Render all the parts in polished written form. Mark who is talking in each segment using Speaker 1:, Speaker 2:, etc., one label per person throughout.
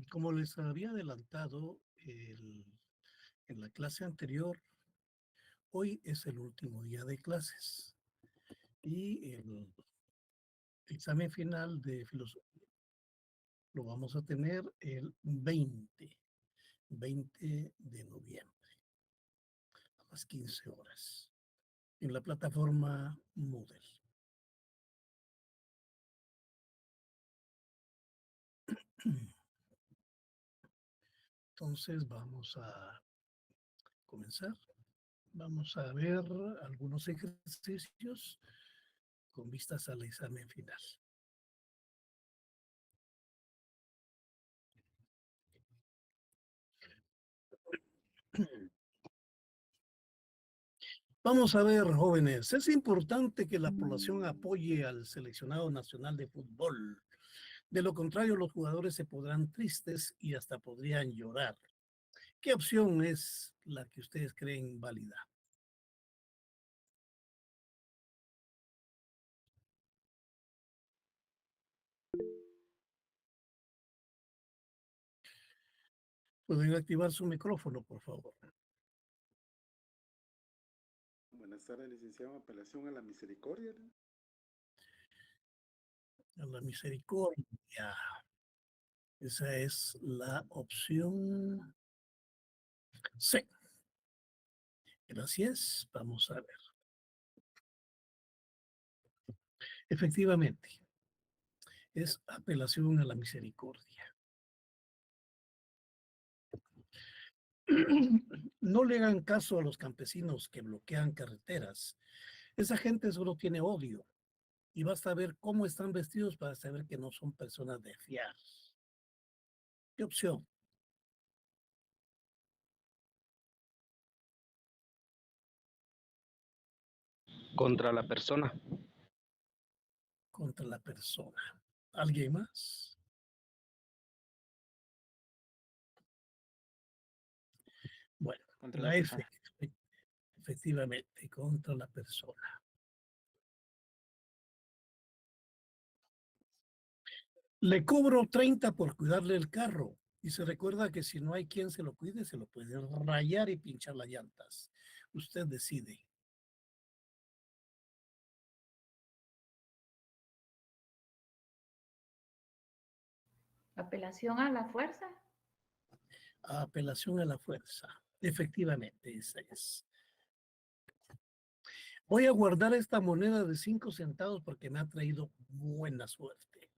Speaker 1: Como les había adelantado en la clase anterior, hoy es el último día de clases y el examen final de filosofía lo vamos a tener el 20 de noviembre a las 15 horas en la plataforma Moodle. Entonces vamos a comenzar. Vamos a ver algunos ejercicios con vistas al examen final. Vamos a ver, jóvenes, es importante que la población apoye al seleccionado nacional de fútbol. De lo contrario, los jugadores se pondrán tristes y hasta podrían llorar. ¿Qué opción es la que ustedes creen válida? Pueden activar su micrófono, por favor.
Speaker 2: Buenas tardes, licenciado. Apelación a la misericordia, ¿no?
Speaker 1: A la misericordia. Esa es la opción C. Gracias. Vamos a ver. Efectivamente, es apelación a la misericordia. No le hagan caso a los campesinos que bloquean carreteras. Esa gente solo tiene odio y basta ver cómo están vestidos para saber que no son personas de fiar. ¿Qué opción?
Speaker 3: Contra la persona.
Speaker 1: Contra la persona. ¿Alguien más? Bueno,
Speaker 3: Contra
Speaker 1: la
Speaker 3: la
Speaker 1: F,
Speaker 3: persona.
Speaker 1: efectivamente, contra la persona. Le cobro 30 por cuidarle el carro. Y se recuerda que si no hay quien se lo cuide, se lo puede rayar y pinchar las llantas. Usted decide.
Speaker 4: Apelación a la fuerza.
Speaker 1: Apelación a la fuerza. Efectivamente, esa es. Voy a guardar esta moneda de 5 centavos porque me ha traído buena suerte.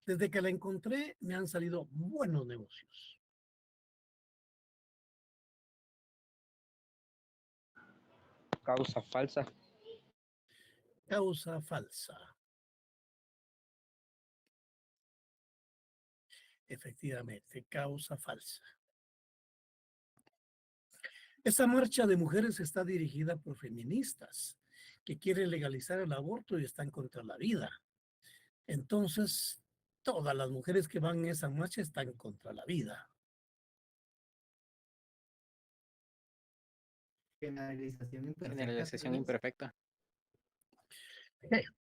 Speaker 1: Desde que la encontré, me han salido buenos negocios.
Speaker 3: Causa falsa.
Speaker 1: Causa falsa. Efectivamente, causa falsa. Esta marcha de mujeres está dirigida por feministas que quieren legalizar el aborto y están contra la vida. Entonces, todas las mujeres que van en esa marcha están contra la vida.
Speaker 5: Generalización imperfecta.
Speaker 3: Generalización imperfecta.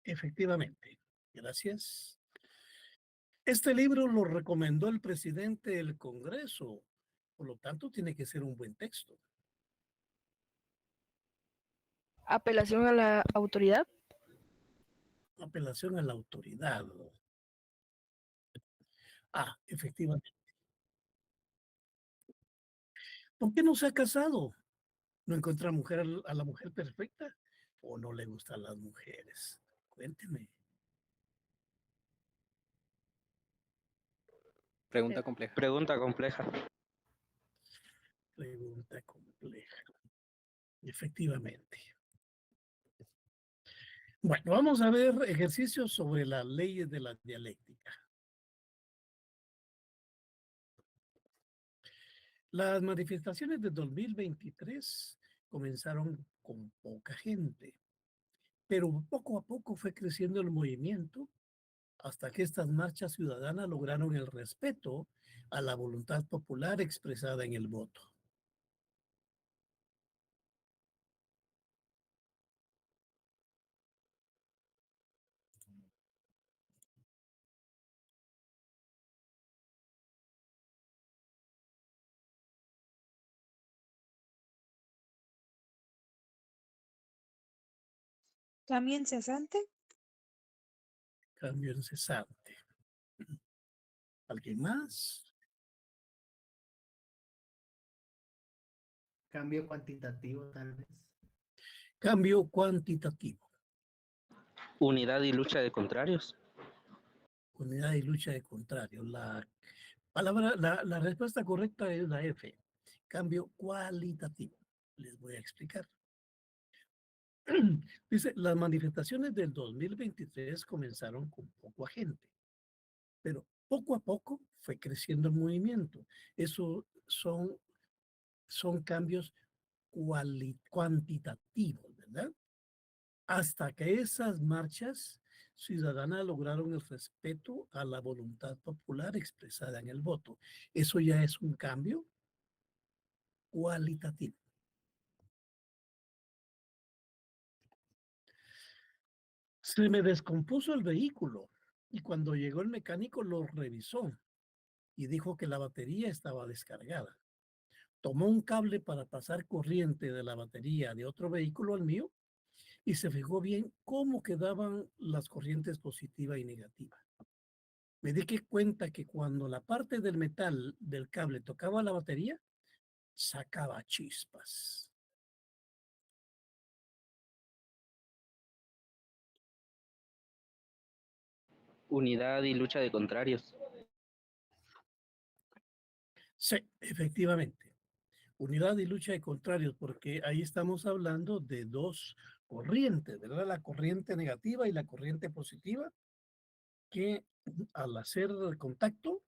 Speaker 1: Efectivamente. Gracias. Este libro lo recomendó el presidente del Congreso. Por lo tanto, tiene que ser un buen texto.
Speaker 6: Apelación a la autoridad.
Speaker 1: Apelación a la autoridad. Efectivamente. ¿Por qué no se ha casado? ¿No encuentra a la mujer perfecta? ¿O no le gustan las mujeres? Cuénteme.
Speaker 3: Pregunta compleja. Pregunta compleja.
Speaker 1: Pregunta compleja. Efectivamente. Bueno, vamos a ver ejercicios sobre las leyes de la dialéctica. Las manifestaciones de 2023 comenzaron con poca gente, pero poco a poco fue creciendo el movimiento hasta que estas marchas ciudadanas lograron el respeto a la voluntad popular expresada en el voto.
Speaker 4: Cambio incesante.
Speaker 1: Cambio incesante. ¿Alguien más?
Speaker 5: Cambio cuantitativo, tal vez.
Speaker 1: Cambio cuantitativo.
Speaker 3: Unidad y lucha de contrarios.
Speaker 1: Unidad y lucha de contrarios. La respuesta correcta es la F. Cambio cualitativo. Les voy a explicar. Dice, las manifestaciones del 2023 comenzaron con poco agente, pero poco a poco fue creciendo el movimiento. Eso son cambios cuantitativos, ¿verdad? Hasta que esas marchas ciudadanas lograron el respeto a la voluntad popular expresada en el voto. Eso ya es un cambio cualitativo. Se me descompuso el vehículo y cuando llegó el mecánico lo revisó y dijo que la batería estaba descargada. Tomó un cable para pasar corriente de la batería de otro vehículo al mío y se fijó bien cómo quedaban las corrientes positiva y negativa. Me di cuenta que cuando la parte del metal del cable tocaba la batería, sacaba chispas.
Speaker 3: Unidad y lucha de contrarios.
Speaker 1: Sí, efectivamente. Unidad y lucha de contrarios, porque ahí estamos hablando de dos corrientes, ¿verdad? La corriente negativa y la corriente positiva, que al hacer contacto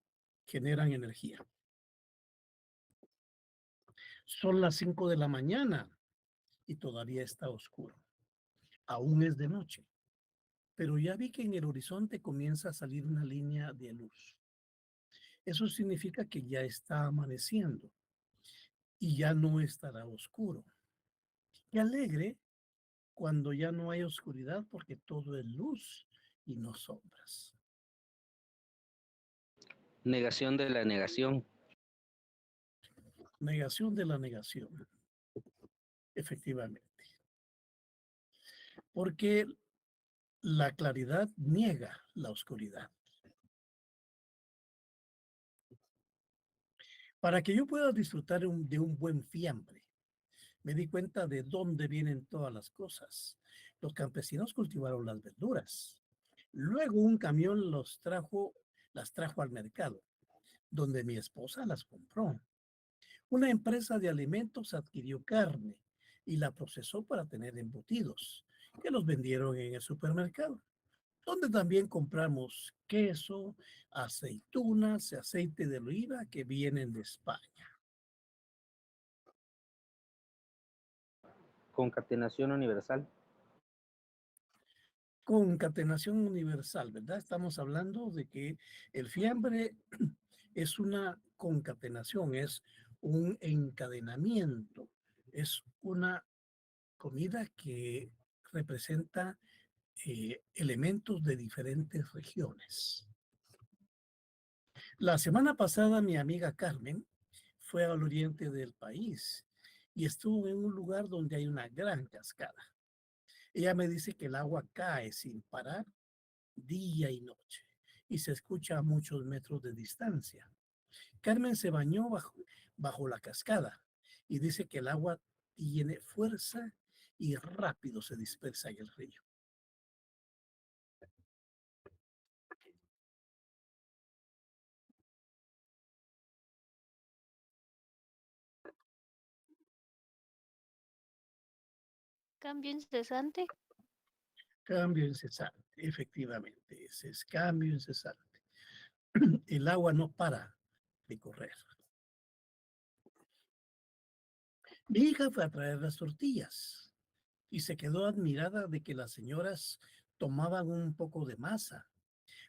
Speaker 1: generan energía. Son las 5 de la mañana y todavía está oscuro. Aún es de noche, pero ya vi que en el horizonte comienza a salir una línea de luz. Eso significa que ya está amaneciendo y ya no estará oscuro. Qué alegre cuando ya no hay oscuridad porque todo es luz y no sombras.
Speaker 3: Negación de la negación.
Speaker 1: Negación de la negación. Efectivamente. Porque la claridad niega la oscuridad. Para que yo pueda disfrutar de un buen fiambre, me di cuenta de dónde vienen todas las cosas. Los campesinos cultivaron las verduras. Luego un camión las trajo al mercado, donde mi esposa las compró. Una empresa de alimentos adquirió carne y la procesó para tener embutidos, que los vendieron en el supermercado, donde también compramos queso, aceitunas y aceite de oliva que vienen de España.
Speaker 3: Concatenación universal.
Speaker 1: Concatenación universal, ¿verdad? Estamos hablando de que el fiambre es una concatenación, es un encadenamiento, es una comida que representa elementos de diferentes regiones. La semana pasada mi amiga Carmen fue al oriente del país y estuvo en un lugar donde hay una gran cascada. Ella me dice que el agua cae sin parar día y noche y se escucha a muchos metros de distancia. Carmen se bañó bajo la cascada y dice que el agua tiene fuerza y rápido se dispersa en el río.
Speaker 7: Cambio incesante.
Speaker 1: Cambio incesante, efectivamente, ese es cambio incesante. El agua no para de correr. Mi hija fue a traer las tortillas y se quedó admirada de que las señoras tomaban un poco de masa,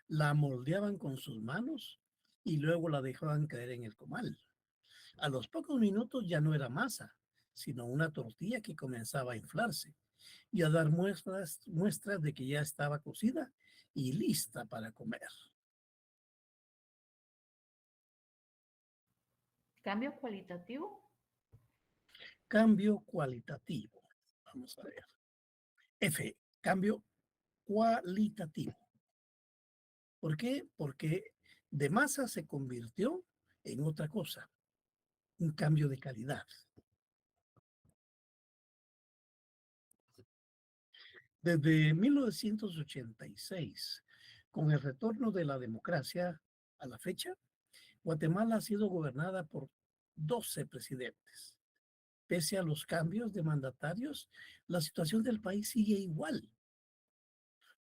Speaker 1: la moldeaban con sus manos y luego la dejaban caer en el comal. A los pocos minutos ya no era masa, sino una tortilla que comenzaba a inflarse y a dar muestras de que ya estaba cocida y lista para comer.
Speaker 8: Cambio cualitativo.
Speaker 1: Cambio cualitativo. Vamos a ver. F. Cambio cualitativo. ¿Por qué? Porque de masa se convirtió en otra cosa, un cambio de calidad. Desde 1986, con el retorno de la democracia a la fecha, Guatemala ha sido gobernada por 12 presidentes. Pese a los cambios de mandatarios, la situación del país sigue igual.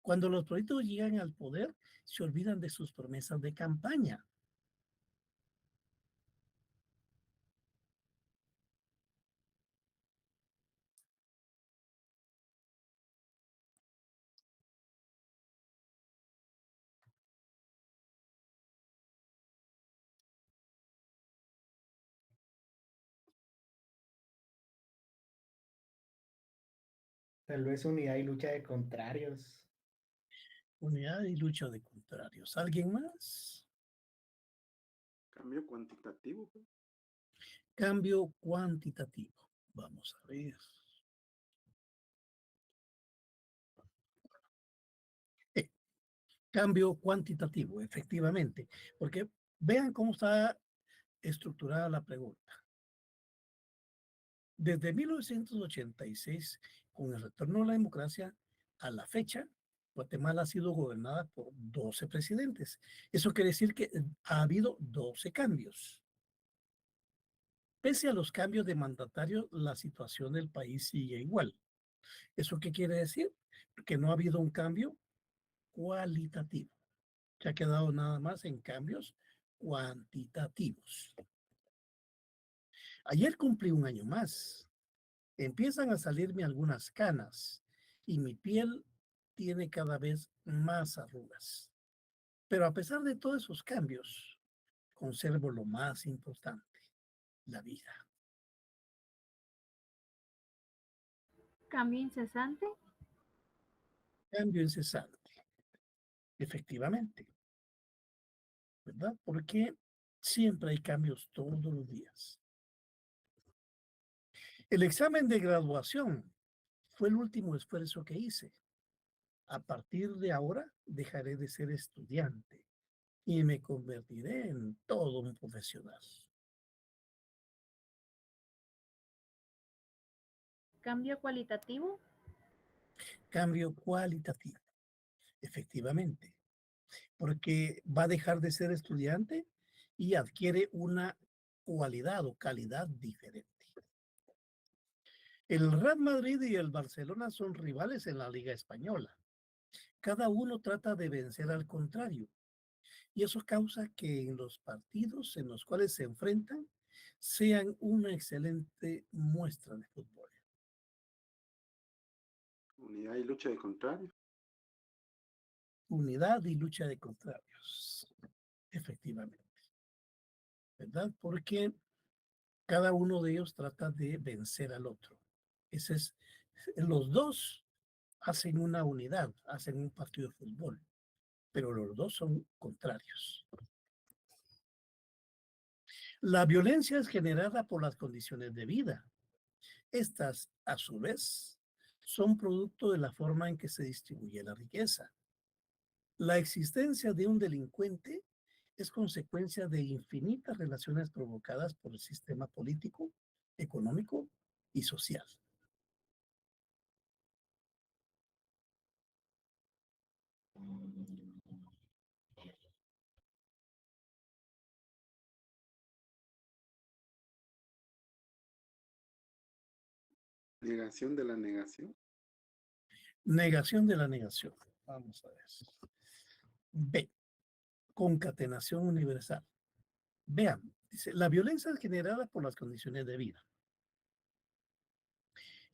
Speaker 1: Cuando los políticos llegan al poder, se olvidan de sus promesas de campaña.
Speaker 5: Tal vez unidad y lucha de contrarios.
Speaker 1: Unidad y lucha de contrarios. ¿Alguien más?
Speaker 2: Cambio cuantitativo, pues.
Speaker 1: Cambio cuantitativo. Vamos a ver. Cambio cuantitativo, efectivamente. Porque vean cómo está estructurada la pregunta. Desde 1986, con el retorno a la democracia, a la fecha, Guatemala ha sido gobernada por 12 presidentes. Eso quiere decir que ha habido 12 cambios. Pese a los cambios de mandatarios, la situación del país sigue igual. ¿Eso qué quiere decir? Que no ha habido un cambio cualitativo. Se ha quedado nada más en cambios cuantitativos. Ayer cumplí un año más. Empiezan a salirme algunas canas y mi piel tiene cada vez más arrugas. Pero a pesar de todos esos cambios, conservo lo más importante, la vida.
Speaker 8: Cambio incesante.
Speaker 1: Cambio incesante, efectivamente, ¿verdad? Porque siempre hay cambios todos los días. El examen de graduación fue el último esfuerzo que hice. A partir de ahora dejaré de ser estudiante y me convertiré en todo un profesional.
Speaker 8: Cambio cualitativo.
Speaker 1: Cambio cualitativo, efectivamente, porque va a dejar de ser estudiante y adquiere una cualidad o calidad diferente. El Real Madrid y el Barcelona son rivales en la Liga Española. Cada uno trata de vencer al contrario y eso causa que en los partidos en los cuales se enfrentan sean una excelente muestra de fútbol.
Speaker 2: Unidad y lucha de contrarios.
Speaker 1: Unidad y lucha de contrarios, efectivamente, ¿verdad? Porque cada uno de ellos trata de vencer al otro. Ese es, los dos hacen una unidad, hacen un partido de fútbol, pero los dos son contrarios. La violencia es generada por las condiciones de vida. Estas, a su vez, son producto de la forma en que se distribuye la riqueza. La existencia de un delincuente es consecuencia de infinitas relaciones provocadas por el sistema político, económico y social.
Speaker 2: Negación de la negación.
Speaker 1: Negación de la negación. Vamos a ver. B. Concatenación universal. Vean, dice, la violencia es generada por las condiciones de vida.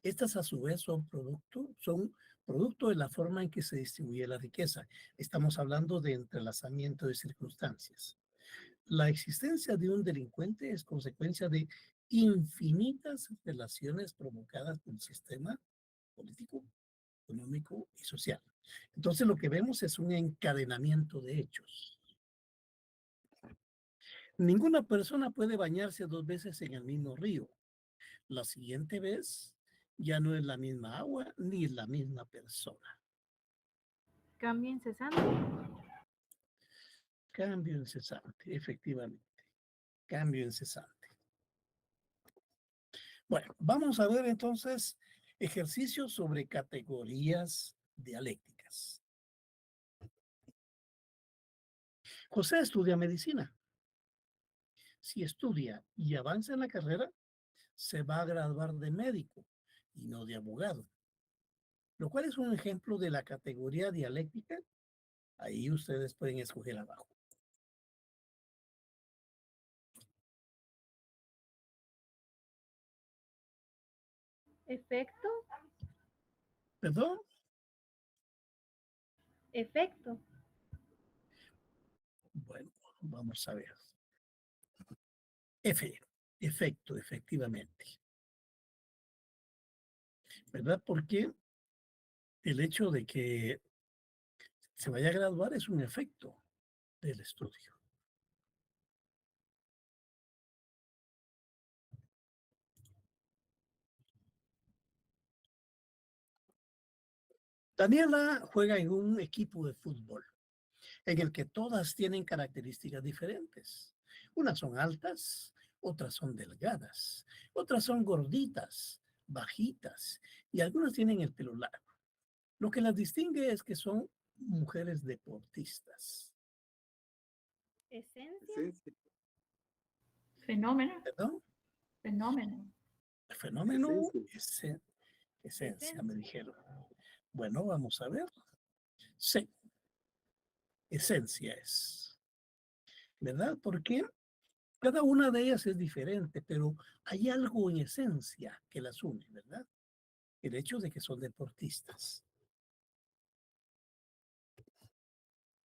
Speaker 1: Estas a su vez son producto de la forma en que se distribuye la riqueza. Estamos hablando de entrelazamiento de circunstancias. La existencia de un delincuente es consecuencia de infinitas relaciones provocadas por el sistema político, económico y social. Entonces lo que vemos es un encadenamiento de hechos. Ninguna persona puede bañarse 2 veces en el mismo río. La siguiente vez Ya no es la misma agua ni la misma persona.
Speaker 8: Cambio incesante.
Speaker 1: Cambio incesante, efectivamente. Cambio incesante. Bueno, vamos a ver entonces ejercicios sobre categorías dialécticas. José estudia medicina. Si estudia y avanza en la carrera, se va a graduar de médico y no de abogado, lo cual es un ejemplo de la categoría dialéctica. Ahí ustedes pueden escoger abajo.
Speaker 8: Efecto.
Speaker 1: ¿Perdón?
Speaker 8: Efecto.
Speaker 1: Bueno, vamos a ver. Efecto, efectivamente. ¿Verdad? Porque el hecho de que se vaya a graduar es un efecto del estudio. Daniela juega en un equipo de fútbol en el que todas tienen características diferentes. Unas son altas, otras son delgadas, otras son gorditas, bajitas y algunas tienen el pelo largo. Lo que las distingue es que son mujeres deportistas.
Speaker 8: Esencia.
Speaker 2: Esencia.
Speaker 4: Fenómeno.
Speaker 1: ¿Perdón?
Speaker 4: Fenómeno.
Speaker 1: El fenómeno
Speaker 2: Esencia.
Speaker 1: es esencia, me dijeron. Bueno, vamos a ver. Sí, esencia es. ¿Verdad? Porque cada una de ellas es diferente, pero hay algo en esencia que las une, ¿verdad? El hecho de que son deportistas.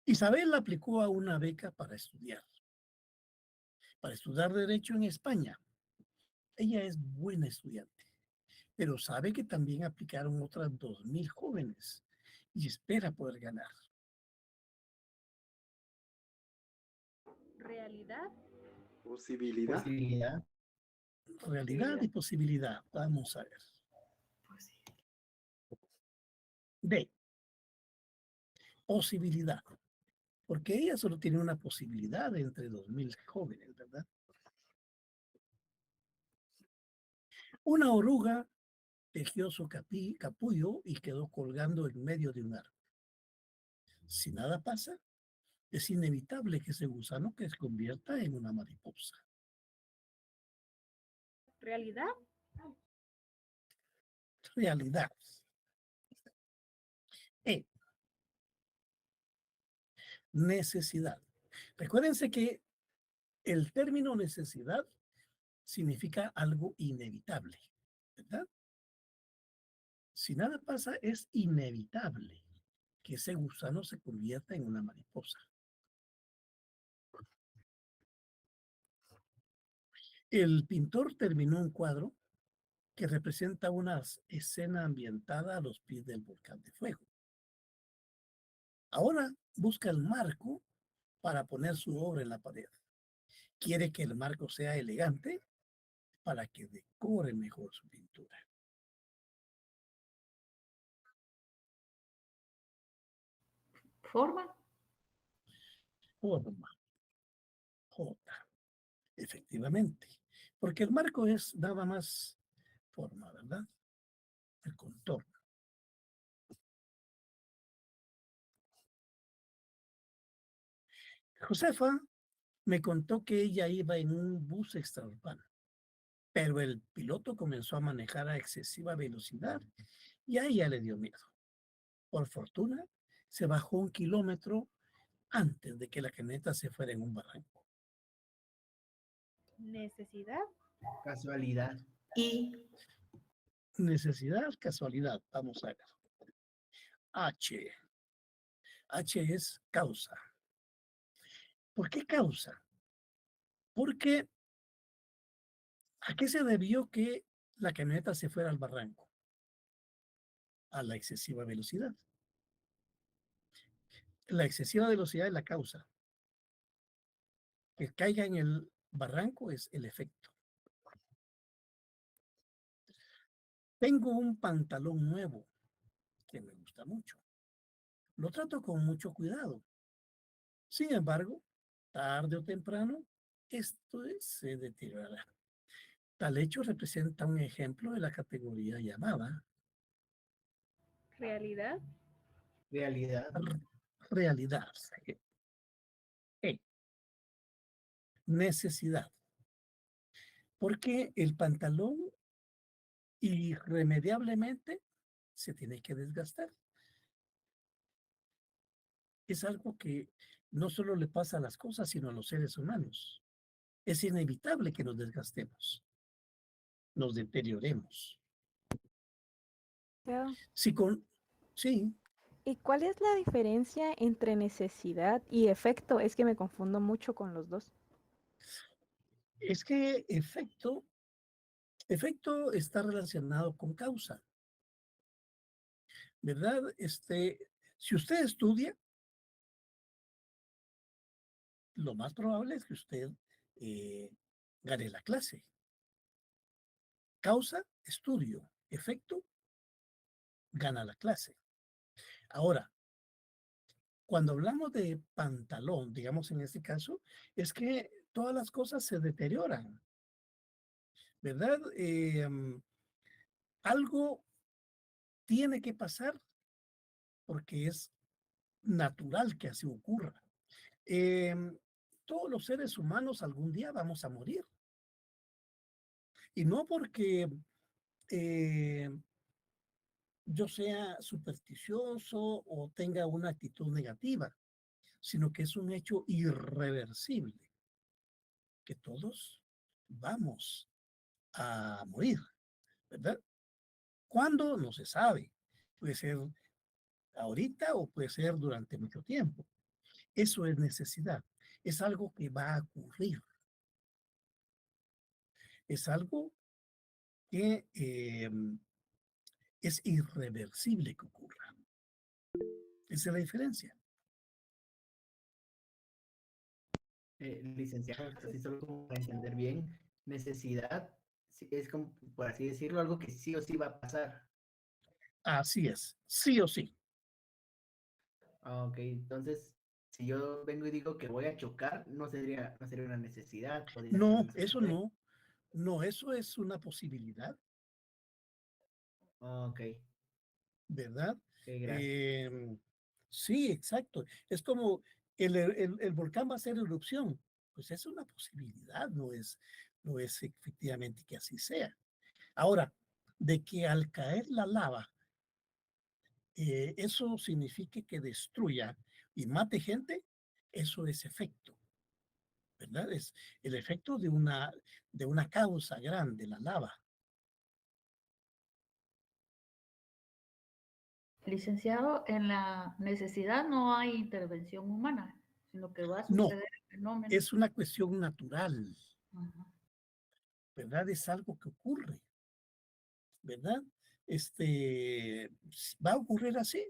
Speaker 1: Isabel aplicó a una beca para estudiar Derecho en España. Ella es buena estudiante, pero sabe que también aplicaron otras 2,000 jóvenes y espera poder ganar.
Speaker 8: Realidad.
Speaker 2: Posibilidad.
Speaker 5: Posibilidad.
Speaker 1: Realidad y posibilidad. Vamos a ver. D. Posibilidad. Porque ella solo tiene una posibilidad entre 2,000 jóvenes, ¿verdad? Una oruga tejió su capullo y quedó colgando en medio de un árbol. Si nada pasa, es inevitable que ese gusano que se convierta en una mariposa.
Speaker 8: Realidad.
Speaker 1: Realidad. E. Necesidad. Recuérdense que el término necesidad significa algo inevitable, ¿verdad? Si nada pasa, es inevitable que ese gusano se convierta en una mariposa. El pintor terminó un cuadro que representa una escena ambientada a los pies del volcán de fuego. Ahora busca el marco para poner su obra en la pared. Quiere que el marco sea elegante para que decore mejor su pintura.
Speaker 4: Forma.
Speaker 1: Forma. J. Efectivamente. Porque el marco es nada más forma, ¿verdad? El contorno. Josefa me contó que ella iba en un bus extraurbano, pero el piloto comenzó a manejar a excesiva velocidad y a ella le dio miedo. Por fortuna, se bajó 1 kilómetro antes de que la camioneta se fuera en un barranco.
Speaker 8: Necesidad.
Speaker 5: Casualidad.
Speaker 4: Y
Speaker 1: Necesidad, casualidad. Vamos a ver. H. H es causa. ¿Por qué causa? Porque ¿a qué se debió que la camioneta se fuera al barranco? A la excesiva velocidad. La excesiva velocidad es la causa. Que caiga en el barranco es el efecto. Tengo un pantalón nuevo que me gusta mucho. Lo trato con mucho cuidado. Sin embargo, tarde o temprano, se deteriorará. Tal hecho representa un ejemplo de la categoría llamada
Speaker 8: Realidad.
Speaker 5: Realidad.
Speaker 1: realidad. E, necesidad. Porque el pantalón irremediablemente se tiene que desgastar. Es algo que no solo le pasa a las cosas, sino a los seres humanos. Es inevitable que nos desgastemos, nos deterioremos.
Speaker 9: Claro.
Speaker 1: Sí, sí,
Speaker 9: ¿Y cuál es la diferencia entre necesidad y efecto? Es que me confundo mucho con los dos.
Speaker 1: es que efecto está relacionado con causa, ¿verdad? Si usted estudia, lo más probable es que usted gane la clase. Causa, estudio, efecto, gana la clase. Ahora, cuando hablamos de pantalón, digamos en este caso, es que todas las cosas se deterioran, ¿verdad? Algo tiene que pasar porque es natural que así ocurra. Em, todos los seres humanos algún día vamos a morir. Y no porque yo sea supersticioso o tenga una actitud negativa, sino que es un hecho irreversible, que todos vamos a morir, ¿verdad? ¿Cuándo? No se sabe. Puede ser ahorita o puede ser durante mucho tiempo. Eso es necesidad. Es algo que va a ocurrir. Es algo que es irreversible que ocurra. Esa es la diferencia.
Speaker 5: Licenciado, así solo como para entender bien, necesidad es como, por así decirlo, algo que sí o sí va a pasar.
Speaker 1: Así es, sí o sí.
Speaker 5: Ok, entonces, si yo vengo y digo que voy a chocar, no sería una necesidad, podría ser
Speaker 1: No,
Speaker 5: un
Speaker 1: eso
Speaker 5: efecto.
Speaker 1: no. No, eso es una posibilidad,
Speaker 5: Ok,
Speaker 1: ¿verdad?
Speaker 5: ok, gracias.
Speaker 1: Sí, exacto. Es como el volcán va a hacer erupción. Pues es una posibilidad, no es efectivamente que así sea. Ahora, de que al caer la lava, eso signifique que destruya y mate gente, eso es efecto, ¿verdad? Es el efecto de una causa grande, la lava.
Speaker 4: Licenciado, en la necesidad no hay intervención humana, sino que va a
Speaker 1: No,
Speaker 4: suceder el fenómeno.
Speaker 1: es una cuestión natural,
Speaker 4: Ajá.
Speaker 1: ¿verdad? Es algo que ocurre, ¿verdad? Va a ocurrir así.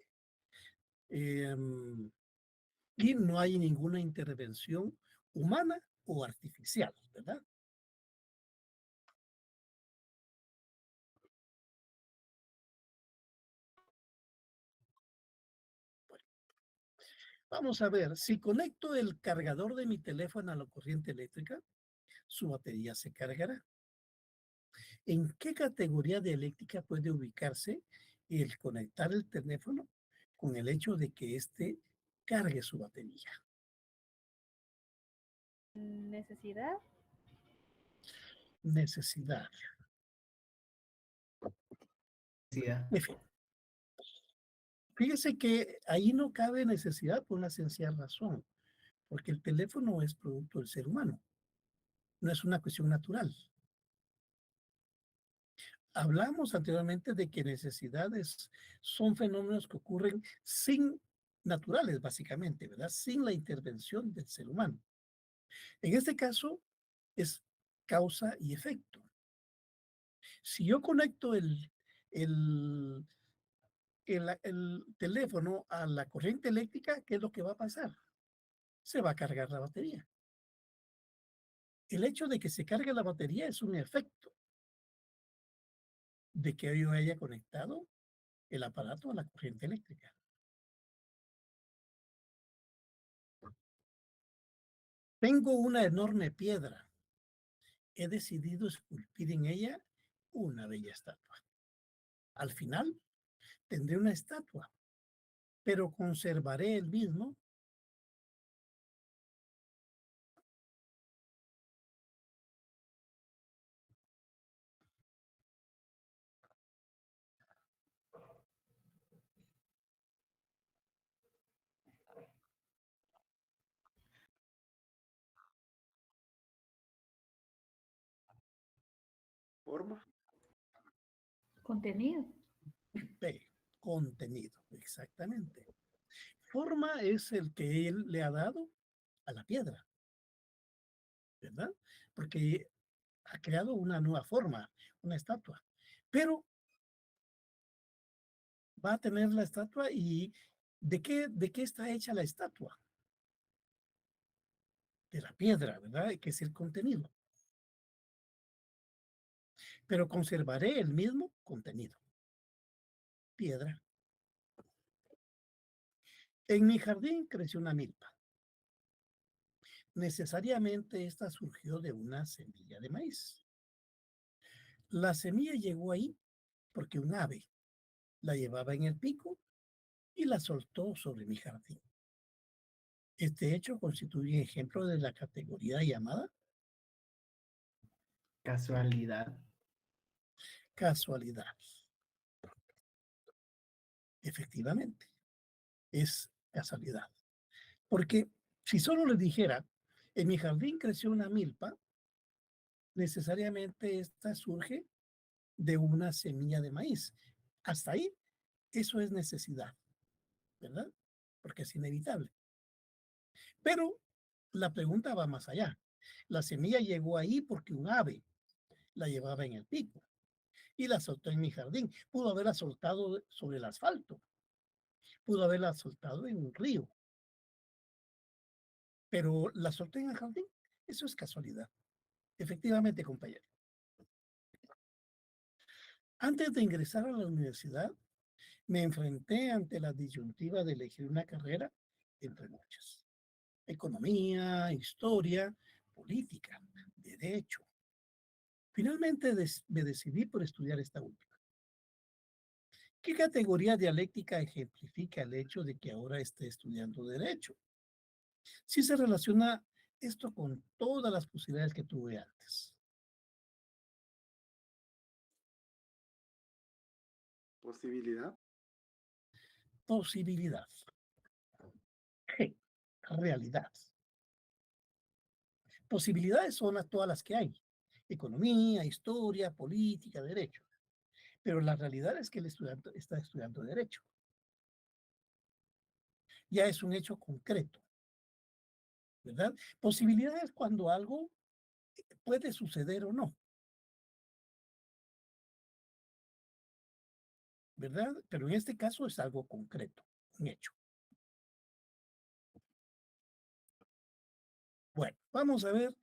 Speaker 1: em, y no hay ninguna intervención humana o artificial, ¿verdad? Vamos a ver, si conecto el cargador de mi teléfono a la corriente eléctrica, su batería se cargará. ¿En qué categoría de eléctrica puede ubicarse el conectar el teléfono con el hecho de que éste cargue su batería?
Speaker 8: Necesidad.
Speaker 1: Necesidad.
Speaker 5: Necesidad.
Speaker 1: En fin, fíjese que ahí no cabe necesidad por una sencilla razón, porque el teléfono es producto del ser humano, no es una cuestión natural. Hablamos anteriormente de que necesidades son fenómenos que ocurren sin naturales, básicamente, ¿verdad? Sin la intervención del ser humano. En este caso, es causa y efecto. Si yo conecto el, el teléfono a la corriente eléctrica, ¿qué es lo que va a pasar? Se va a cargar la batería. El hecho de que se cargue la batería es un efecto. de que yo haya conectado el aparato a la corriente eléctrica. Tengo una enorme piedra. He decidido esculpir en ella una bella estatua. Al final tendré una estatua, pero conservaré el mismo.
Speaker 2: Forma.
Speaker 4: Contenido.
Speaker 1: B, contenido, exactamente. Forma es el que él le ha dado a la piedra, ¿verdad? Porque ha creado una nueva forma, una estatua. Pero va a tener la estatua y de qué está hecha la estatua? De la piedra, ¿verdad? Que es el contenido. Pero conservaré el mismo contenido. Piedra. En mi jardín creció una milpa. Necesariamente esta surgió de una semilla de maíz. La semilla llegó ahí porque un ave la llevaba en el pico y la soltó sobre mi jardín. Este hecho constituye ejemplo de la categoría llamada
Speaker 5: Casualidad.
Speaker 1: casualidad. Efectivamente, es casualidad. Porque si solo le dijera, en mi jardín creció una milpa, necesariamente esta surge de una semilla de maíz. Hasta ahí, eso es necesidad, ¿verdad? Porque es inevitable. Pero la pregunta va más allá. La semilla llegó ahí porque un ave la llevaba en el pico y la soltó en mi jardín. Pudo haberla soltado sobre el asfalto, pudo haberla soltado en un río, pero la soltó en el jardín. Eso es casualidad. Efectivamente, compañero. Antes de ingresar a la universidad, me enfrenté ante la disyuntiva de elegir una carrera entre muchas. Economía, historia, política, derecho. Finalmente me decidí por estudiar esta última. ¿Qué categoría dialéctica ejemplifica el hecho de que ahora esté estudiando derecho? Si se relaciona esto con todas las posibilidades que tuve antes.
Speaker 2: Posibilidad.
Speaker 1: Posibilidad. G, realidad. Posibilidades son todas las que hay. Economía, historia, política, derecho. Pero la realidad es que el estudiante está estudiando derecho. Ya es un hecho concreto, ¿verdad? Posibilidades cuando algo puede suceder o no, ¿verdad? Pero en este caso es algo concreto, un hecho. Bueno, vamos a ver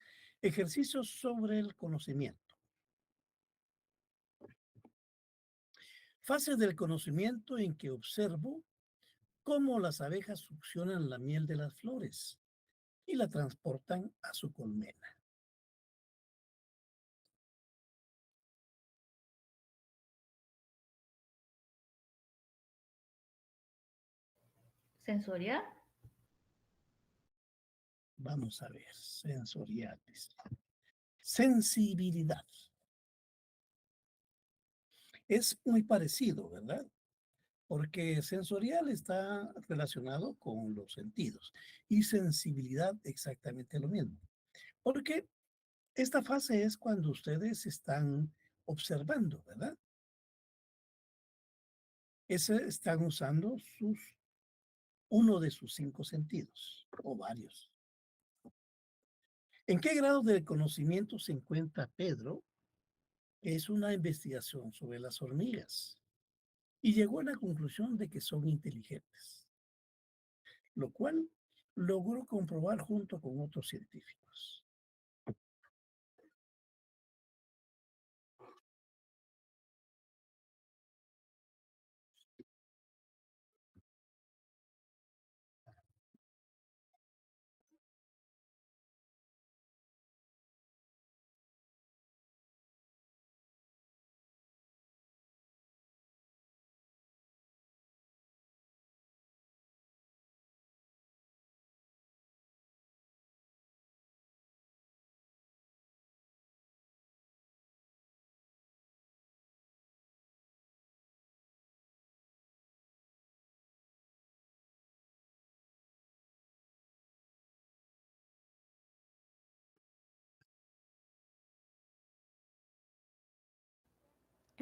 Speaker 1: ejercicios sobre el conocimiento. Fase del conocimiento en que observo cómo las abejas succionan la miel de las flores y la transportan a su colmena.
Speaker 4: Sensorial.
Speaker 1: Vamos a ver, sensoriales. Sensibilidad. Es muy parecido, ¿verdad? Porque sensorial está relacionado con los sentidos y sensibilidad exactamente lo mismo. Porque esta fase es cuando ustedes están observando, ¿verdad? Están usando uno de sus 5 sentidos o varios. ¿En qué grado de conocimiento se encuentra Pedro? Es una investigación sobre las hormigas y llegó a la conclusión de que son inteligentes, lo cual logró comprobar junto con otros científicos.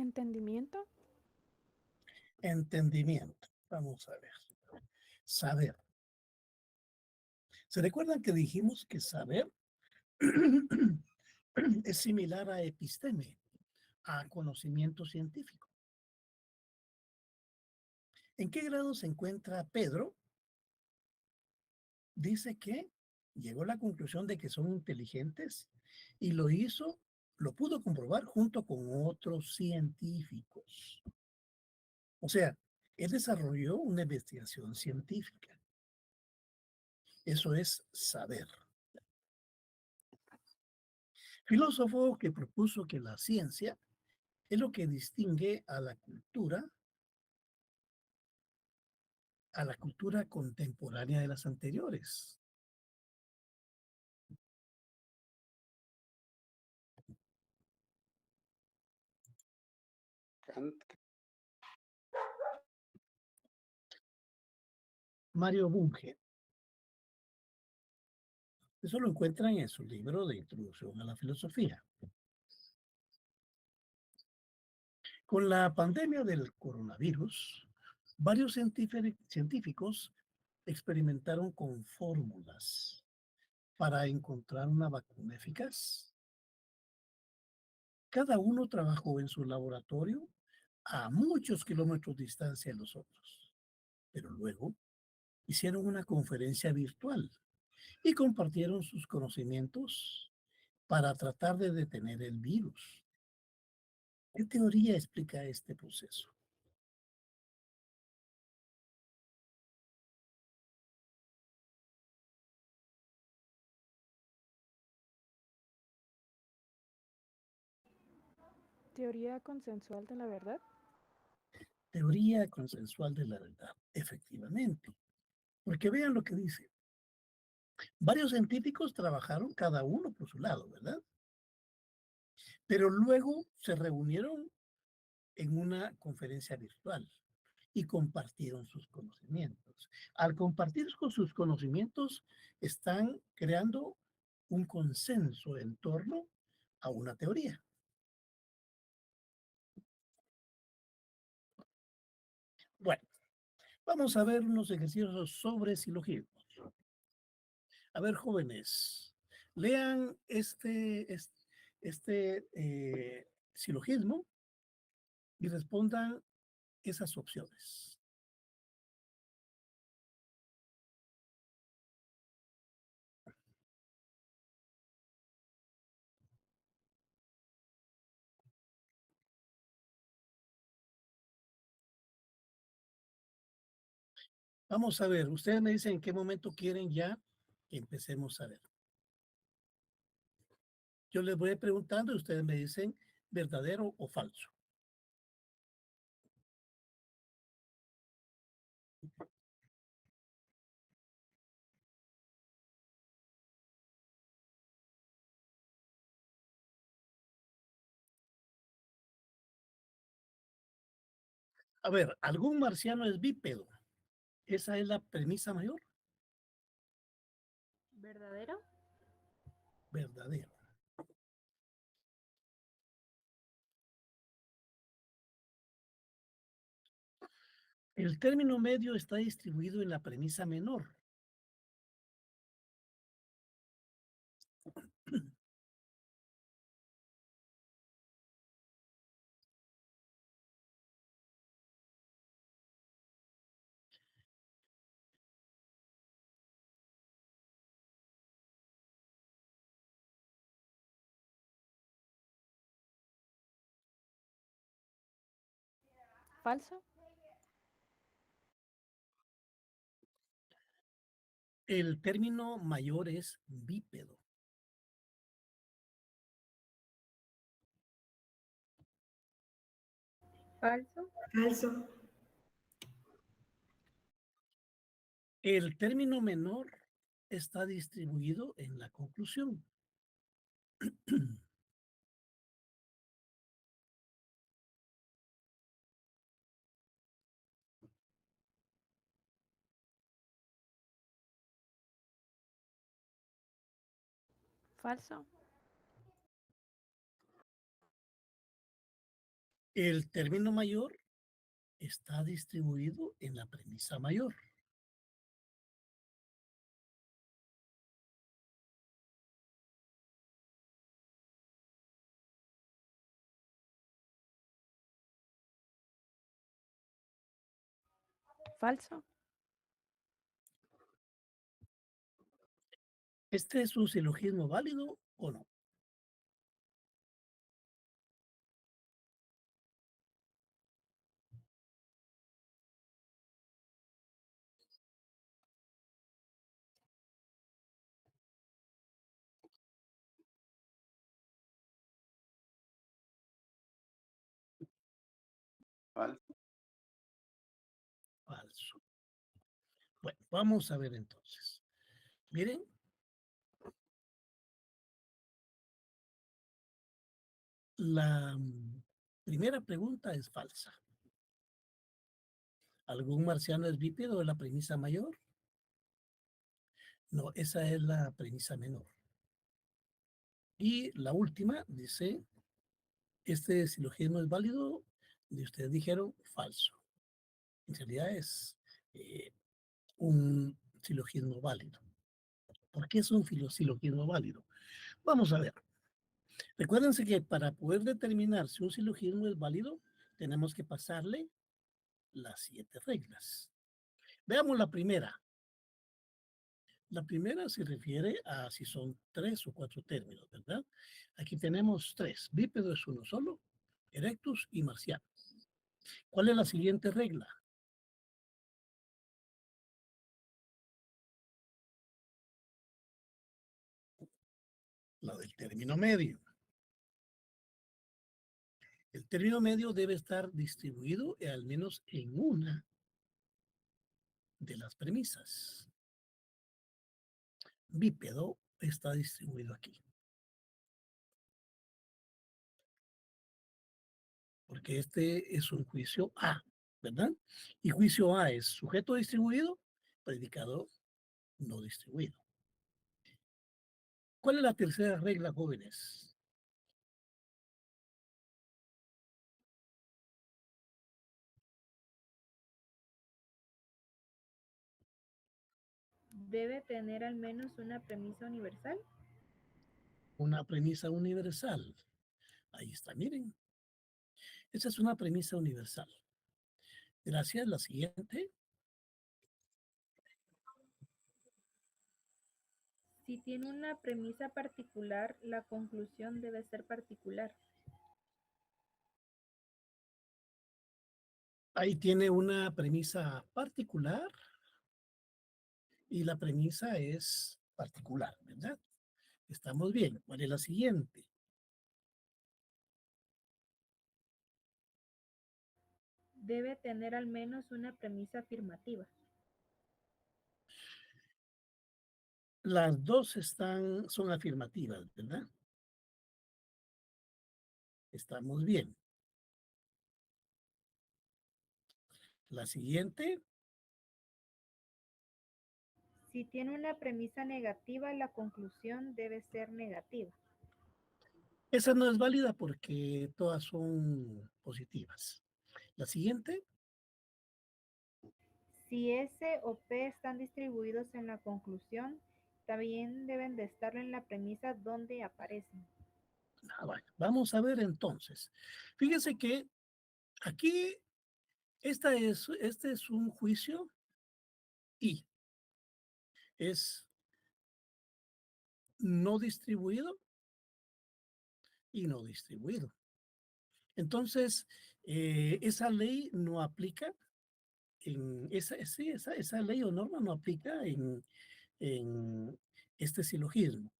Speaker 9: Entendimiento.
Speaker 1: Entendimiento. Vamos a ver. Saber. ¿Se recuerdan que dijimos que saber es similar a episteme, a conocimiento científico? ¿En qué grado se encuentra Pedro? Dice que llegó a la conclusión de que son inteligentes y lo pudo comprobar junto con otros científicos. O sea, él desarrolló una investigación científica. Eso es saber. Filósofo que propuso que la ciencia es lo que distingue a la cultura contemporánea de las anteriores.
Speaker 2: Kant,
Speaker 1: Mario Bunge. Eso lo encuentran en su libro de Introducción a la Filosofía. Con la pandemia del coronavirus, varios científicos experimentaron con fórmulas para encontrar una vacuna eficaz. Cada uno trabajó en su laboratorio a muchos kilómetros de distancia de los otros, pero luego hicieron una conferencia virtual y compartieron sus conocimientos para tratar de detener el virus. ¿Qué teoría explica este proceso?
Speaker 9: Teoría consensual de la verdad.
Speaker 1: Teoría consensual de la verdad, efectivamente. Porque vean lo que dice. Varios científicos trabajaron cada uno por su lado, ¿verdad? Pero luego se reunieron en una conferencia virtual y compartieron sus conocimientos. Al compartir con sus conocimientos, están creando un consenso en torno a una teoría. Bueno, vamos a ver unos ejercicios sobre silogismos. A ver, jóvenes, lean este silogismo y respondan esas opciones. Vamos a ver, ustedes me dicen en qué momento quieren ya que empecemos a ver. Yo les voy preguntando y ustedes me dicen verdadero o falso. A ver, ¿algún marciano es bípedo? Esa es la premisa mayor.
Speaker 8: ¿Verdadero?
Speaker 1: Verdadero. El término medio está distribuido en la premisa menor.
Speaker 9: Falso.
Speaker 1: El término mayor es bípedo.
Speaker 8: Falso.
Speaker 10: Falso.
Speaker 1: El término menor está distribuido en la conclusión.
Speaker 9: Falso.
Speaker 1: El término mayor está distribuido en la premisa mayor.
Speaker 9: Falso.
Speaker 1: ¿Este es un silogismo válido o no?
Speaker 2: Falso.
Speaker 1: Falso. Bueno, vamos a ver entonces. Miren. La primera pregunta es falsa. ¿Algún marciano es bípedo de la premisa mayor? No, esa es la premisa menor. Y la última dice, este silogismo es válido, y ustedes dijeron falso. En realidad es un silogismo válido. ¿Por qué es un silogismo válido? Vamos a ver. Recuérdense que para poder determinar si un silogismo es válido, tenemos que pasarle las 7 reglas. Veamos la primera. La primera se refiere a si son 3 o 4 términos, ¿verdad? Aquí tenemos 3. Bípedo es uno solo, erectus y marciano. ¿Cuál es la siguiente regla? La del término medio. El término medio debe estar distribuido al menos en una de las premisas. Bípedo está distribuido aquí. Porque este es un juicio A, ¿verdad? Y juicio A es sujeto distribuido, predicado no distribuido. ¿Cuál es la tercera regla, jóvenes?
Speaker 8: Debe tener al menos una premisa universal.
Speaker 1: Una premisa universal. Ahí está, miren. Esa es una premisa universal. Gracias. La siguiente.
Speaker 8: Si tiene una premisa particular, la conclusión debe ser particular.
Speaker 1: Ahí tiene una premisa particular y la premisa es particular, ¿verdad? Estamos bien. ¿Cuál es la siguiente?
Speaker 8: Debe tener al menos una premisa afirmativa.
Speaker 1: Las dos son afirmativas, ¿verdad? Estamos bien. La siguiente.
Speaker 8: Si tiene una premisa negativa, la conclusión debe ser negativa.
Speaker 1: Esa no es válida porque todas son positivas. La siguiente.
Speaker 8: Si S o P están distribuidos en la conclusión, también deben de estar en la premisa donde aparecen.
Speaker 1: Bueno, vamos a ver entonces. Fíjense que aquí este es un juicio y es no distribuido y no distribuido. Entonces, esa ley no aplica esa ley o norma no aplica en este silogismo,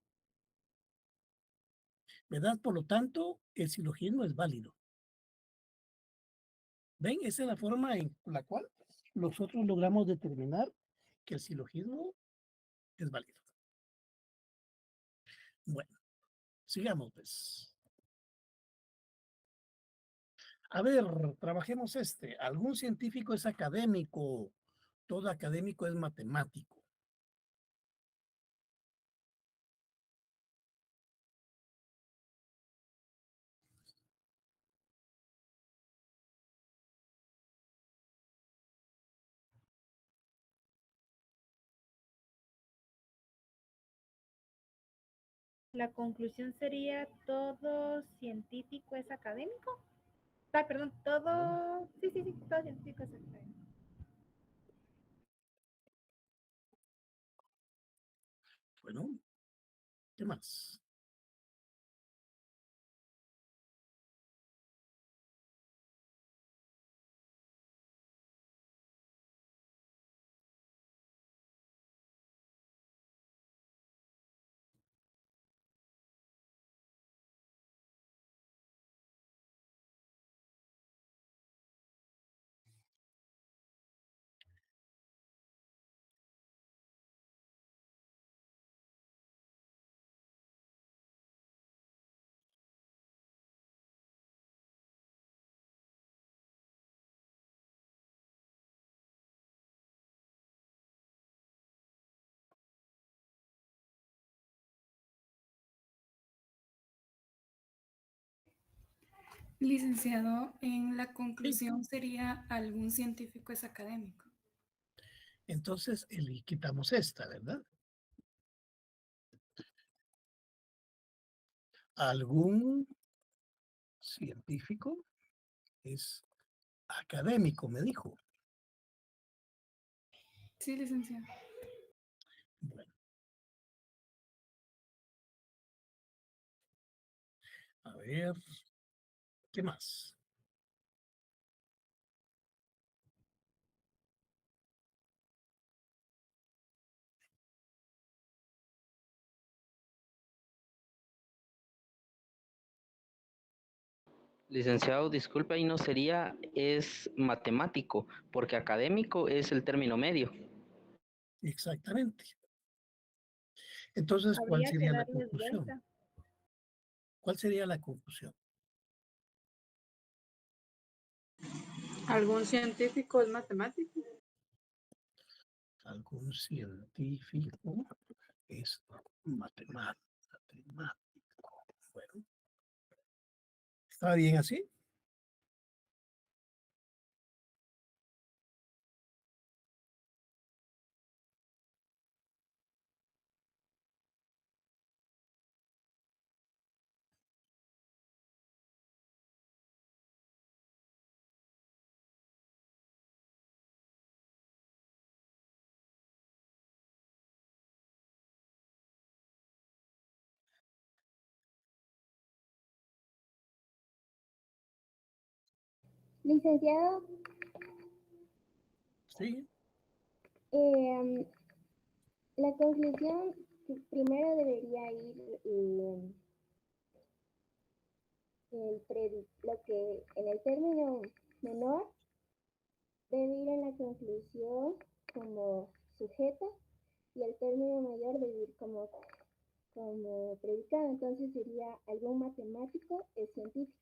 Speaker 1: ¿verdad? Por lo tanto, el silogismo es válido. ¿Ven? Esa es la forma en la cual nosotros logramos determinar que el silogismo es válido. Bueno, sigamos pues. A ver, trabajemos este. ¿Algún científico es académico? Todo académico es matemático.
Speaker 8: La conclusión sería todo científico es académico. Ay, perdón, todo. Sí, sí, sí, todo científico es académico.
Speaker 1: Bueno, ¿qué más?
Speaker 10: Licenciado, en la
Speaker 1: Sí.
Speaker 10: conclusión sería algún científico es académico.
Speaker 1: Entonces, quitamos esta, ¿verdad? Algún científico es académico, me dijo.
Speaker 10: Sí, licenciado.
Speaker 1: Bueno, a ver, ¿qué más?
Speaker 3: Licenciado, disculpe, ahí no sería, es matemático, porque académico es el término medio.
Speaker 1: Exactamente. Entonces, ¿cuál
Speaker 8: Habría que
Speaker 1: sería la
Speaker 8: darles
Speaker 1: conclusión?
Speaker 8: vuelta.
Speaker 1: ¿Cuál sería la conclusión?
Speaker 11: ¿Algún científico es matemático?
Speaker 1: Algún científico es matemático. Bueno, ¿está bien así?
Speaker 12: Licenciado,
Speaker 1: Sí.
Speaker 12: la conclusión primero debería ir lo que en el término menor debe ir en la conclusión como sujeto y el término mayor debe ir como predicado. Entonces sería algún matemático es científico.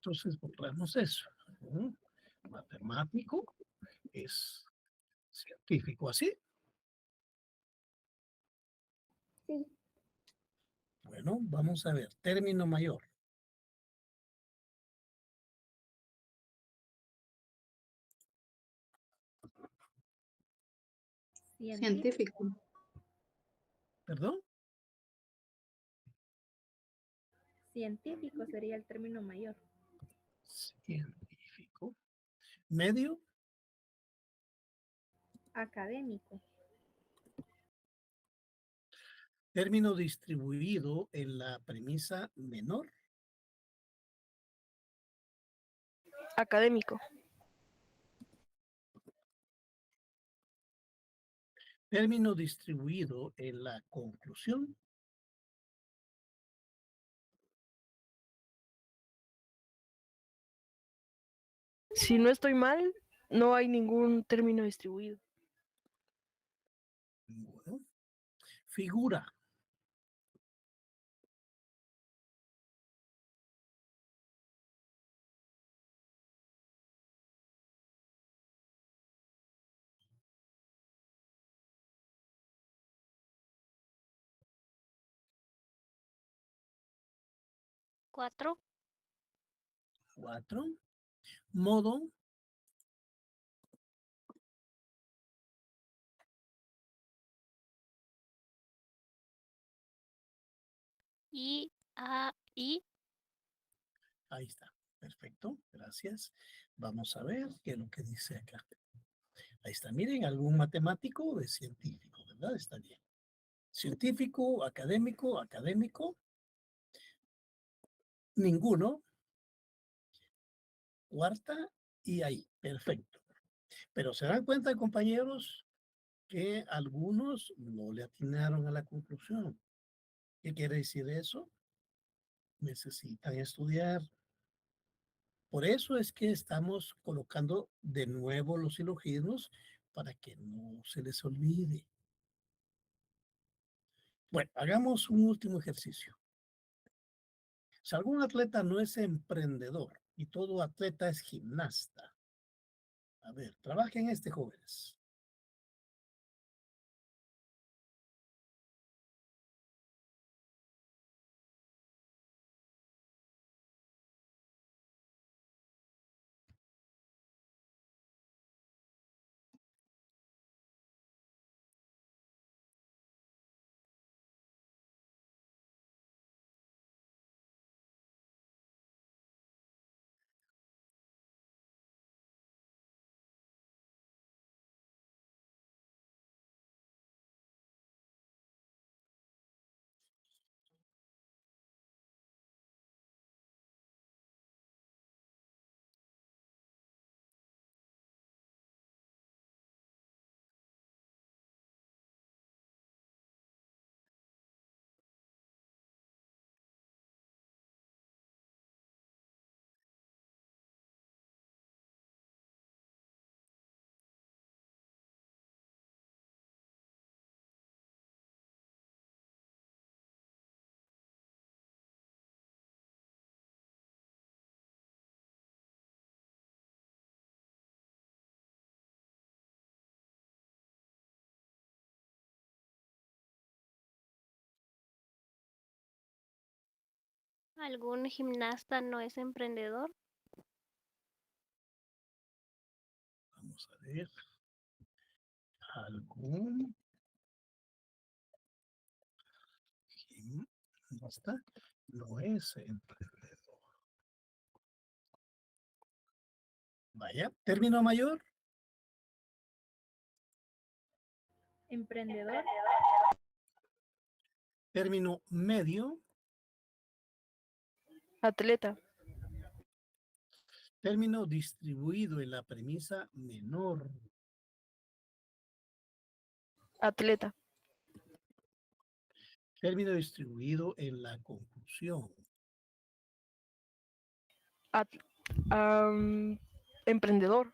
Speaker 1: Entonces, borramos eso. Matemático es científico, ¿así?
Speaker 12: Sí.
Speaker 1: Bueno, vamos a ver. Término mayor.
Speaker 11: Científico.
Speaker 1: ¿Perdón?
Speaker 8: Científico sería el término mayor.
Speaker 1: Científico. Medio.
Speaker 8: Académico.
Speaker 1: Término distribuido en la premisa menor.
Speaker 6: Académico.
Speaker 1: Término distribuido en la conclusión.
Speaker 6: Si no estoy mal, no hay ningún término distribuido.
Speaker 1: Bueno. Figura.
Speaker 7: Cuatro.
Speaker 1: 4. Modo.
Speaker 7: I, A, I.
Speaker 1: Ahí está. Perfecto. Gracias. Vamos a ver qué es lo que dice acá. Ahí está. Miren, algún matemático o es científico, ¿verdad? Está bien. Científico, académico, académico. Ninguno. Cuarta y ahí. Perfecto. Pero se dan cuenta, compañeros, que algunos no le atinaron a la conclusión. ¿Qué quiere decir eso? Necesitan estudiar. Por eso es que estamos colocando de nuevo los silogismos para que no se les olvide. Bueno, hagamos un último ejercicio. Si algún atleta no es emprendedor y todo atleta es gimnasta, a ver, trabajen jóvenes.
Speaker 7: ¿Algún gimnasta no es emprendedor?
Speaker 1: Vamos a ver. ¿Algún gimnasta no es emprendedor? Vaya, término mayor.
Speaker 8: Emprendedor.
Speaker 1: Término medio.
Speaker 6: Atleta.
Speaker 1: Término distribuido en la premisa menor.
Speaker 6: Atleta.
Speaker 1: Término distribuido en la conclusión.
Speaker 6: Emprendedor.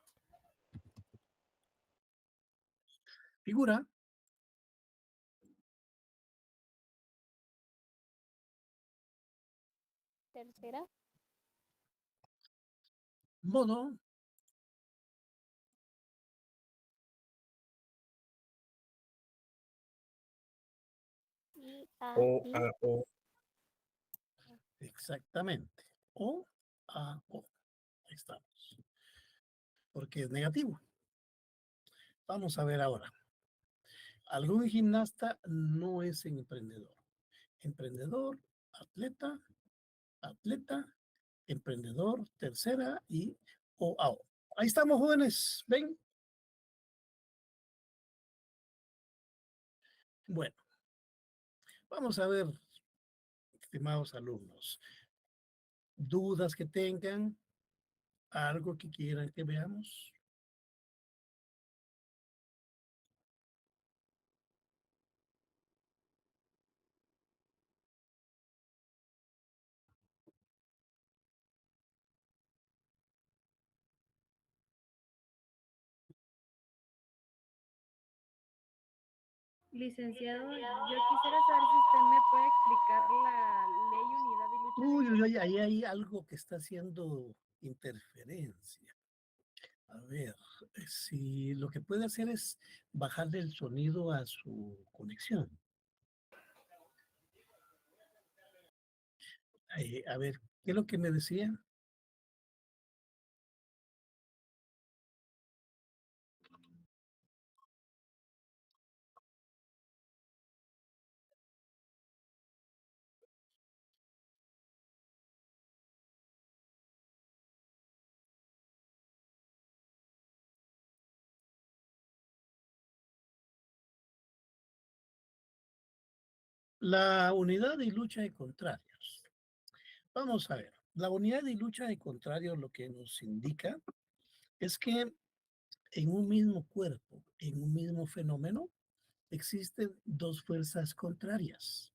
Speaker 1: Figura.
Speaker 7: Tercera.
Speaker 1: Modo.
Speaker 7: I, A,
Speaker 13: O,
Speaker 7: I.
Speaker 13: A, O.
Speaker 1: Exactamente. O, A, O. Ahí estamos. Porque es negativo. Vamos a ver ahora. Algún gimnasta no es emprendedor. Emprendedor, atleta, atleta, emprendedor, tercera y O, A, O. Ahí estamos, jóvenes. ¿Ven? Bueno, vamos a ver, estimados alumnos, dudas que tengan, algo que quieran que veamos.
Speaker 8: Licenciado, yo quisiera saber si usted me puede explicar la ley unidad y lucha.
Speaker 1: Uy, uy, ahí hay algo que está haciendo interferencia. A ver, si lo que puede hacer es bajarle el sonido a su conexión. A ver, ¿qué es lo que me decía? La unidad y lucha de contrarios. Vamos a ver, la unidad y lucha de contrarios lo que nos indica es que en un mismo cuerpo, en un mismo fenómeno, existen dos fuerzas contrarias.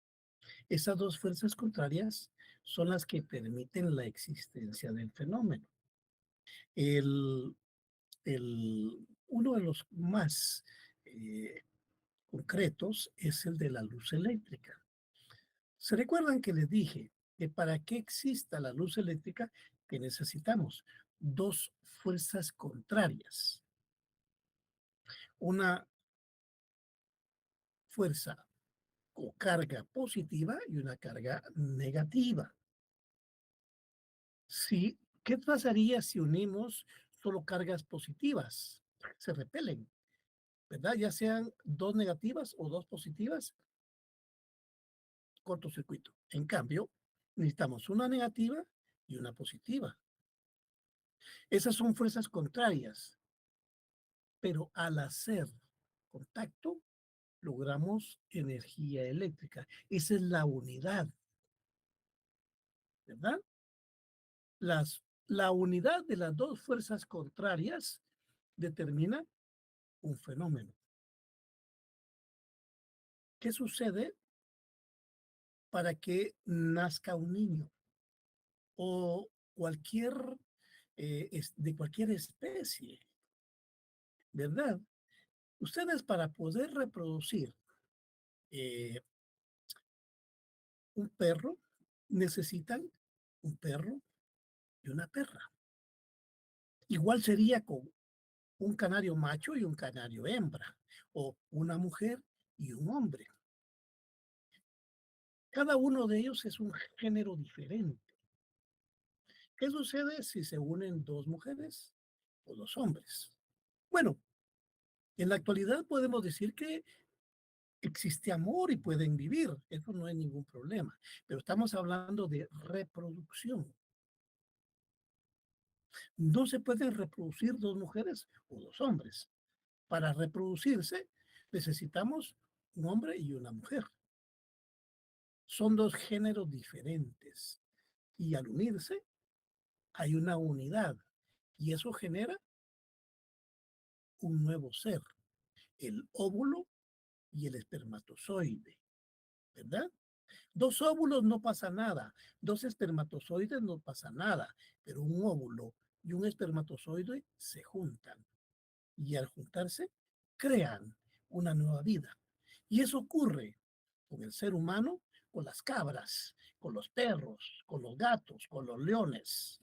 Speaker 1: Esas dos fuerzas contrarias son las que permiten la existencia del fenómeno. El, uno de los más concretos es el de la luz eléctrica. ¿Se recuerdan que les dije que para que exista la luz eléctrica que necesitamos dos fuerzas contrarias? Una fuerza o carga positiva y una carga negativa. Sí, ¿qué pasaría si unimos solo cargas positivas? Se repelen, ¿verdad? Ya sean dos negativas o dos positivas, cortocircuito. En cambio, necesitamos una negativa y una positiva. Esas son fuerzas contrarias, pero al hacer contacto, logramos energía eléctrica. Esa es la unidad, ¿verdad? La unidad de las dos fuerzas contrarias determina un fenómeno. ¿Qué sucede para que nazca un niño o cualquier de cualquier especie? ¿Verdad? Ustedes para poder reproducir un perro necesitan un perro y una perra. Igual sería con un canario macho y un canario hembra, o una mujer y un hombre. Cada uno de ellos es un género diferente. ¿Qué sucede si se unen dos mujeres o dos hombres? Bueno, en la actualidad podemos decir que existe amor y pueden vivir. Eso no es ningún problema. Pero estamos hablando de reproducción. No se pueden reproducir dos mujeres o dos hombres. Para reproducirse necesitamos un hombre y una mujer. Son dos géneros diferentes. Y al unirse hay una unidad. Y eso genera un nuevo ser. El óvulo y el espermatozoide. ¿Verdad? Dos óvulos no pasa nada. Dos espermatozoides no pasa nada. Pero un óvulo y un espermatozoide se juntan. Y al juntarse, crean una nueva vida. Y eso ocurre con el ser humano, con las cabras, con los perros, con los gatos, con los leones.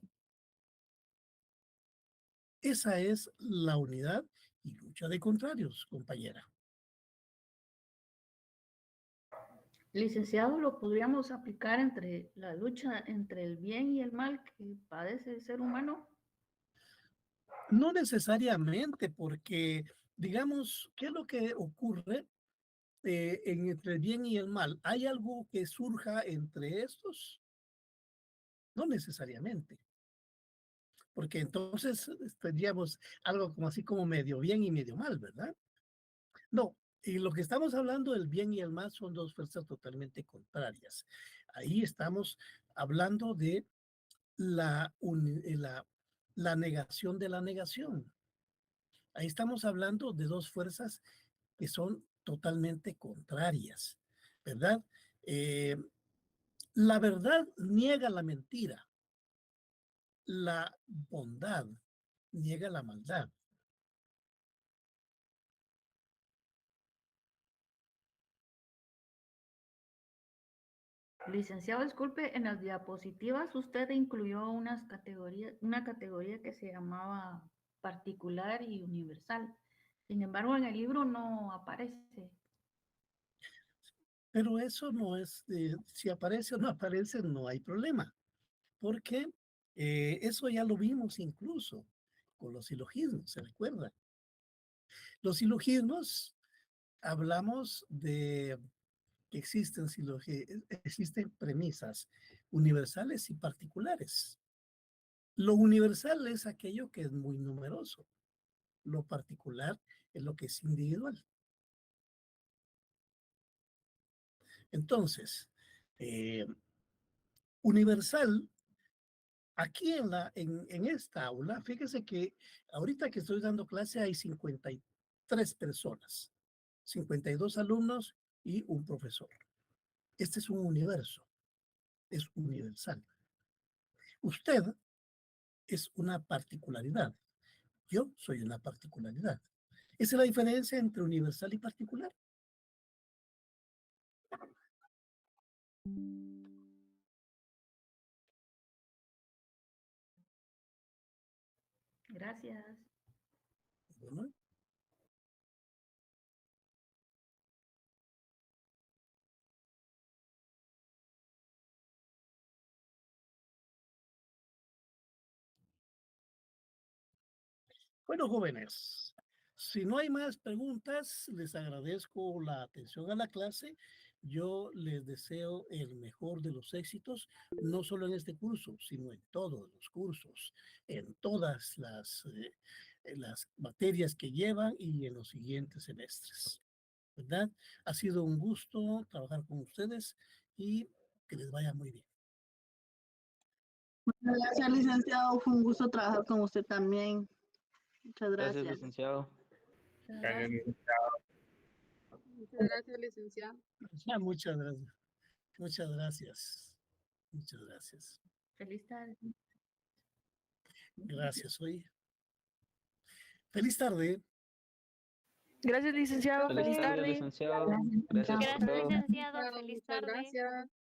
Speaker 1: Esa es la unidad y lucha de contrarios, compañera.
Speaker 4: Licenciado, ¿lo podríamos aplicar entre la lucha entre el bien y el mal que padece el ser humano?
Speaker 1: No necesariamente, porque, digamos, ¿qué es lo que ocurre entre el bien y el mal? ¿Hay algo que surja entre estos? No necesariamente, porque entonces tendríamos algo como así como medio bien y medio mal, ¿verdad? No, y lo que estamos hablando del bien y el mal son dos fuerzas totalmente contrarias. Ahí estamos hablando de la negación de la negación. Ahí estamos hablando de dos fuerzas que son totalmente contrarias, ¿verdad? La verdad niega la mentira. La bondad niega la maldad.
Speaker 4: Licenciado, disculpe, en las diapositivas usted incluyó una categoría que se llamaba particular y universal. Sin embargo, en el libro no aparece.
Speaker 1: Pero eso no es, si aparece o no aparece, no hay problema, porque eso ya lo vimos incluso con los silogismos, ¿se recuerda? Los silogismos, hablamos de que existen premisas universales y particulares. Lo universal es aquello que es muy numeroso. Lo particular es lo que es individual. Entonces, universal, aquí en esta aula, fíjese que ahorita que estoy dando clase hay 53 personas, 52 alumnos y un profesor. Este es un universo, es universal. Usted es una particularidad. Yo soy una particularidad. Esa es la diferencia entre universal y particular.
Speaker 4: Gracias.
Speaker 1: Bueno. Bueno, jóvenes, si no hay más preguntas, les agradezco la atención a la clase. Yo les deseo el mejor de los éxitos, no solo en este curso, sino en todos los cursos, en todas las materias que llevan y en los siguientes semestres. ¿Verdad? Ha sido un gusto trabajar con ustedes y que les vaya muy bien.
Speaker 13: Muchas gracias, licenciado. Fue un gusto trabajar con usted también. Muchas
Speaker 3: Gracias,
Speaker 13: gracias.
Speaker 3: licenciado.
Speaker 11: Muchas gracias, licenciado.
Speaker 1: Muchas gracias. Muchas gracias. Muchas gracias.
Speaker 4: Feliz tarde.
Speaker 1: Gracias, hoy. Feliz tarde.
Speaker 6: Gracias, licenciado.
Speaker 3: Feliz
Speaker 6: Feliz
Speaker 3: tarde,
Speaker 6: tarde.
Speaker 3: licenciado. Gracias por
Speaker 7: Gracias,
Speaker 3: todo.
Speaker 7: licenciado. Feliz
Speaker 11: Muchas
Speaker 7: tarde.
Speaker 11: gracias.